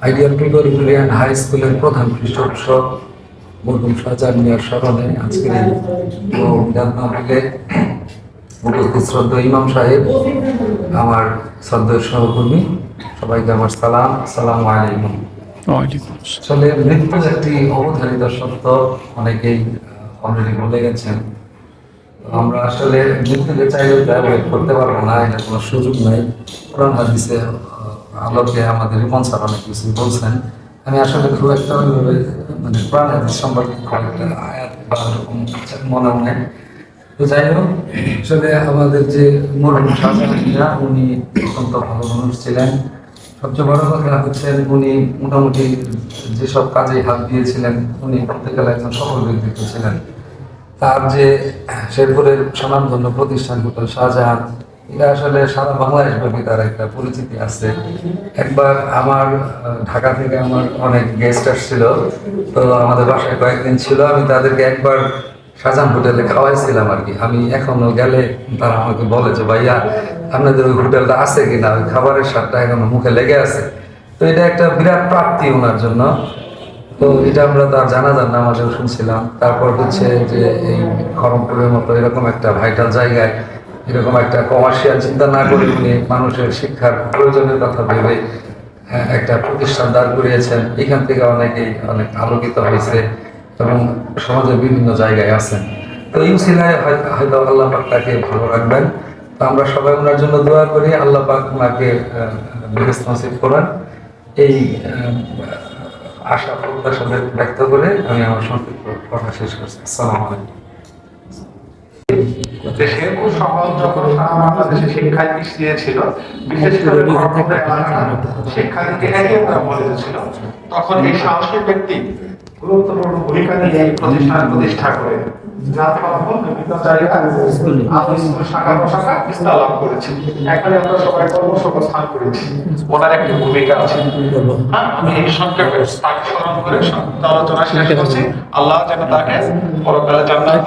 Ideal প্রিপারেটরিয়ান high স্কুলের প্রধান পৃষ্ঠপোষক মরহুম শাহজাহান মিয়ার স্মরণে আজকের এই মাহফিলে উপস্থিত শ্রদ্ধেয় ইমাম সাহেব, আমার শ্রদ্ধেয় সহকর্মী, সবাইকে আমার সালাম। আসসালামু আলাইকুম। আসলে মৃত্যু একটি অবধারিত সত্য, অনেকেই অলরেডি বলে গেছেন। আমরা আসলে মৃত্যুকে চাইলে অ্যাভয়েড করতে পারবো না, এটা কোনো সুযোগ নাই। কোরআন হাদিসে আলোকে আমাদের ইমাম স্যার অনেক কিছু বলছেন। আমি আসলে খুব একটা মানে কোরআন হাদিস সম্পর্কে কয়েকটা আয়াত বা মনে হয়। তো যাই হোক, আসলে আমাদের যে মরহুম শাহজাহান মিয়া, উনি অত্যন্ত ভালো মানুষ ছিলেন। সবচেয়ে বড় কথা হচ্ছে উনি মোটামুটি যেসব কাজে হাত দিয়েছিলেন, উনি প্রত্যেকের একজন সফল ব্যক্তিত্ব ছিলেন। তার যে শেরপুরের স্বনামধন্য প্রতিষ্ঠান হোটেল শাহজাহান, এটা আসলে সারা বাংলাদেশ ব্যাপী তার একটা পরিচিতি আছে। একবার আমার ঢাকা থেকে আমার অনেক গেস্ট আসছিল, তো আমাদের বাসায় কয়েকদিন ছিল। আমি তাদেরকে একবার শাহজাহান হোটেলে খাওয়াইছিলাম আর কি। আমি এখনো গেলে তারা আমাকে বলে যে ভাইয়া, আপনাদের ওই হোটেলটা আছে কিনা, ওই খাবারের স্বাদটা এখনো মুখে লেগে আছে। তো এটা একটা বিরাট প্রাপ্তি ওনার জন্য। তো এটা আমরা তার জানাজার নামাজেও শুনছিলাম। তারপর হচ্ছে যে এই খড়মপুরের মতো এরকম একটা ভাইটাল জায়গায় এরকম একটা কমার্শিয়াল চিন্তা না করে উনি মানুষের শিক্ষার প্রয়োজনের কথা ভেবে একটা প্রতিষ্ঠান দাঁড় করিয়েছেন। এখান থেকে অনেকেই অনেক আলোকিত হয়েছে এবং সমাজের বিভিন্ন জায়গায় আছেন। তো এই উসিলায় হয়তো আল্লাহ পাক তাকে ভালো রাখবেন। তো আমরা সবাই ওনার জন্য দোয়া করি, আল্লাহ পাক ওনাকে বেহেশত নসিব করেন। এই আশা প্রত্যাশা ব্যক্ত করে আমি আমার সংক্ষিপ্ত কথা শেষ করছি। আসসালামু আলাইকুম। শেরপুর শহর যখন সারা বাংলাদেশে শিক্ষায় পিছিয়ে ছিল, বিশেষ করে শিক্ষানীতি একেবারে বলিত ছিল, তখন এই সাহসী ব্যক্তি গুরুত্বপূর্ণ ভূমিকা নিয়ে এই প্রতিষ্ঠান প্রতিষ্ঠা করে যার ফলাফল বিভিন্ন জায়গায় শাখা প্রশাখা বিস্তার লাভ করেছে। এখানে আমরা সবাই কর্মসংস্থান করেছি, ওনার একটি ভূমিকা আছে। আমি এই সংক্ষেপে তাকে স্মরণ করে আলোচনা শেষ করছি। আল্লাহ যেন তাকে পরকালে জান্নাত